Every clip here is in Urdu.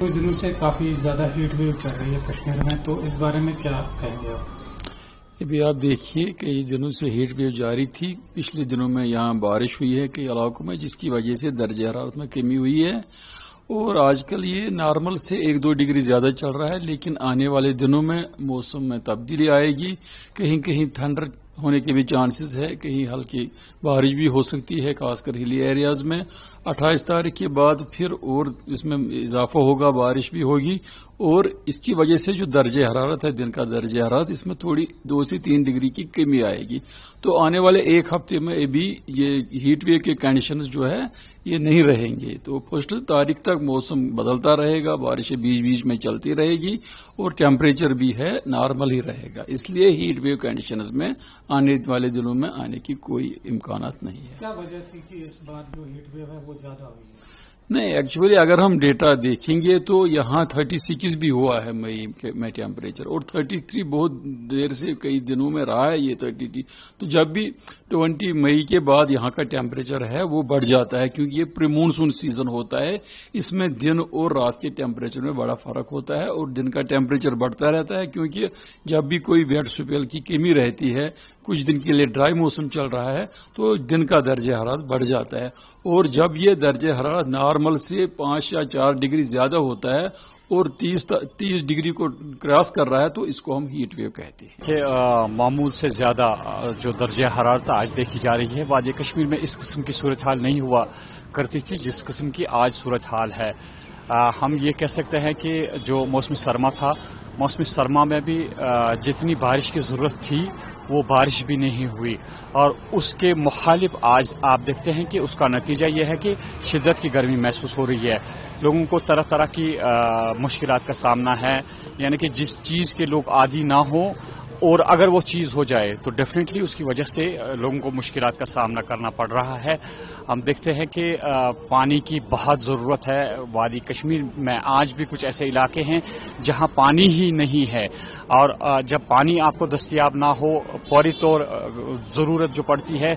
کچھ دنوں سے کافی زیادہ ہیٹ ویو چل رہی ہے کشمیر میں، تو اس بارے میں کیا کہیں گے آپ؟ ابھی آپ دیکھیے کئی دنوں سے ہیٹ ویو جاری تھی. پچھلے دنوں میں یہاں بارش ہوئی ہے کئی علاقوں میں، جس کی وجہ سے درجہ حرارت میں کمی ہوئی ہے، اور آج کل یہ نارمل سے 1-2 ڈگری زیادہ چل رہا ہے. لیکن آنے والے دنوں میں موسم میں تبدیلی آئے گی، کہیں کہیں تھنڈر ہونے کے بھی چانسز ہے، کہیں ہلکی بارش بھی ہو سکتی ہے، خاص کر ہلی ایریاز میں. 28 تاریخ کے بعد پھر اور اس میں اضافہ ہوگا، بارش بھی ہوگی، اور اس کی وجہ سے جو درجہ حرارت ہے، دن کا درجہ حرارت، اس میں تھوڑی 2 سے 3 ڈگری کی کمی آئے گی. تو آنے والے ایک ہفتے میں ابھی یہ ہیٹ ویو کے کنڈیشنز جو ہے یہ نہیں رہیں گے. تو 1 تاریخ تک موسم بدلتا رہے گا، بارشیں بیچ بیچ میں چلتی رہے گی، اور ٹیمپریچر بھی ہے نارمل ہی رہے گا. اس لیے ہیٹ ویو کنڈیشنز میں آنے والے دنوں میں آنے کی کوئی امکانات نہیں ہے. کیا وجہ تھی کہ اس بار جو ہیٹ ویو ہے وہ زیادہ ہوئی ہے؟ نہیں، ایکچولی اگر ہم ڈیٹا دیکھیں گے تو یہاں 36 بھی ہوا ہے مئی میں ٹیمپریچر، اور 33 بہت دیر سے کئی دنوں میں رہا ہے یہ 33. تو جب بھی 20 مئی کے بعد یہاں کا ٹیمپریچر ہے وہ بڑھ جاتا ہے، کیونکہ یہ پری مونسون سیزن ہوتا ہے. اس میں دن اور رات کے ٹیمپریچر میں بڑا فرق ہوتا ہے، اور دن کا ٹیمپریچر بڑھتا رہتا ہے، کیونکہ جب بھی کوئی ویٹ سپیل کی کمی رہتی ہے، کچھ دن کے لیے ڈرائی موسم چل رہا ہے، تو دن کا درجہ حرارت بڑھ جاتا ہے. اور جب یہ درجہ حرارت نارمل سے 5 یا 4 ڈگری زیادہ ہوتا ہے اور 30 ڈگری کو کراس کر رہا ہے، تو اس کو ہم ہیٹ ویو کہتے ہیں. کہ معمول سے زیادہ جو درجہ حرارت آج دیکھی جا رہی ہے، وادی کشمیر میں اس قسم کی صورتحال نہیں ہوا کرتی تھی جس قسم کی آج صورتحال ہے. ہم یہ کہہ سکتے ہیں کہ جو موسم سرما تھا، موسم سرما میں بھی جتنی بارش کی ضرورت تھی وہ بارش بھی نہیں ہوئی، اور اس کے مخالف آج آپ دیکھتے ہیں کہ اس کا نتیجہ یہ ہے کہ شدت کی گرمی محسوس ہو رہی ہے. لوگوں کو طرح طرح کی مشکلات کا سامنا ہے، یعنی کہ جس چیز کے لوگ عادی نہ ہوں، اور اگر وہ چیز ہو جائے تو ڈیفینیٹلی اس کی وجہ سے لوگوں کو مشکلات کا سامنا کرنا پڑ رہا ہے. ہم دیکھتے ہیں کہ پانی کی بہت ضرورت ہے. وادی کشمیر میں آج بھی کچھ ایسے علاقے ہیں جہاں پانی ہی نہیں ہے، اور جب پانی آپ کو دستیاب نہ ہو، فوری طور ضرورت جو پڑتی ہے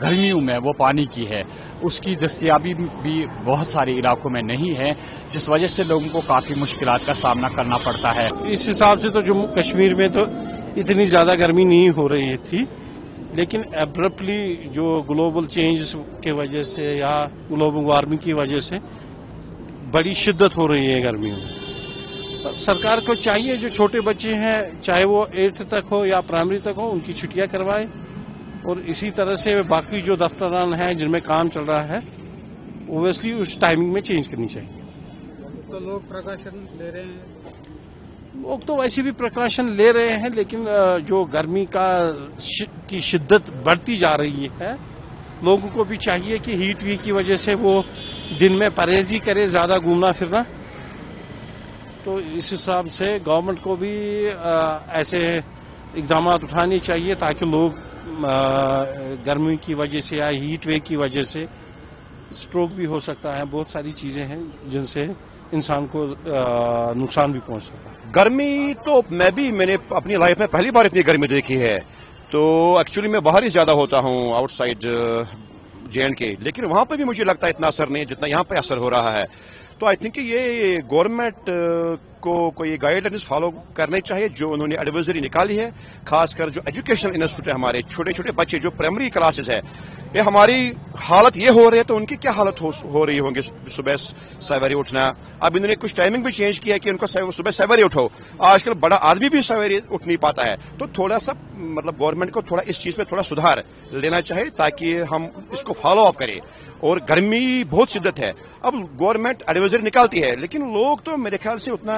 گرمیوں میں وہ پانی کی ہے، اس کی دستیابی بھی بہت سارے علاقوں میں نہیں ہے، جس وجہ سے لوگوں کو کافی مشکلات کا سامنا کرنا پڑتا ہے. اس حساب سے تو جموں کشمیر میں تو اتنی زیادہ گرمی نہیں ہو رہی تھی، لیکن ابرپٹلی جو گلوبل چینجز کی وجہ سے یا گلوبل وارمنگ کی وجہ سے بڑی شدت ہو رہی ہے گرمیوں میں. سرکار کو چاہیے جو چھوٹے بچے ہیں، چاہے وہ 8th تک ہو یا پرائمری تک ہو، ان کی چھٹیاں کروائے، اور اسی طرح سے باقی جو دفتران ہیں جن میں کام چل رہا ہے اوبیسلی اس ٹائمنگ میں چینج کرنی چاہیے. تو لوگ پریکاشن لے رہے ہیں، لوگ تو ویسے بھی پریکاشن لے رہے ہیں، لیکن جو گرمی کی شدت بڑھتی جا رہی ہے، لوگوں کو بھی چاہیے کہ ہیٹ ویو کی وجہ سے وہ دن میں پرہیزی کرے، زیادہ گھومنا پھرنا. تو اس حساب سے گورنمنٹ کو بھی ایسے اقدامات اٹھانے چاہیے تاکہ لوگ گرمی کی وجہ سے یا ہیٹ ویو کی وجہ سے اسٹروک بھی ہو سکتا ہے. بہت ساری چیزیں ہیں جن سے انسان کو نقصان بھی پہنچ سکتا ہے. گرمی تو میں نے اپنی لائف میں پہلی بار اتنی گرمی دیکھی ہے. تو ایکچولی میں باہر ہی زیادہ ہوتا ہوں، آؤٹ سائڈ JNK کے، لیکن وہاں پہ بھی مجھے لگتا ہے اتنا اثر نہیں جتنا یہاں پہ اثر ہو رہا ہے. تو آئی تھنک کہ یہ گورنمنٹ کو کوئی گائیڈ لائنز فالو کرنے چاہیے جو انہوں نے ایڈوائزری نکالی ہے، خاص کر جو ایجوکیشنل انسٹیٹیوٹ ہے، ہمارے چھوٹے چھوٹے بچے جو پرائمری کلاسز ہے، یہ ہماری حالت یہ ہو رہی ہے تو ان کی کیا حالت ہو رہی ہوں گی. صبح سویرے اٹھنا، اب انہوں نے کچھ ٹائمنگ بھی چینج کیا کہ ان کو صبح سویرے اٹھو. آج کل بڑا آدمی بھی سویرے اٹھ نہیں پاتا ہے. تو تھوڑا سا مطلب گورنمنٹ کو تھوڑا اس چیز پہ تھوڑا سدھار لینا چاہیے تاکہ ہم اس کو فالو آف کریں. اور گرمی بہت شدت ہے، اب گورنمنٹ ایڈوائزری نکالتی ہے لیکن لوگ تو میرے خیال سے اتنا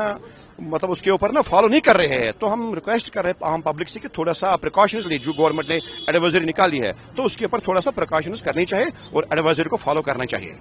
مطلب اس کے اوپر نا فالو نہیں کر رہے ہیں. تو ہم ریکویسٹ کر رہے ہیں عام پبلک سے کہ تھوڑا سا پریکاشنز لے، جو گورنمنٹ نے ایڈوائزری نکالی ہے تو اس کے اوپر تھوڑا سا پریکاشنز کرنی چاہیے اور ایڈوائزری کو فالو کرنا چاہیے.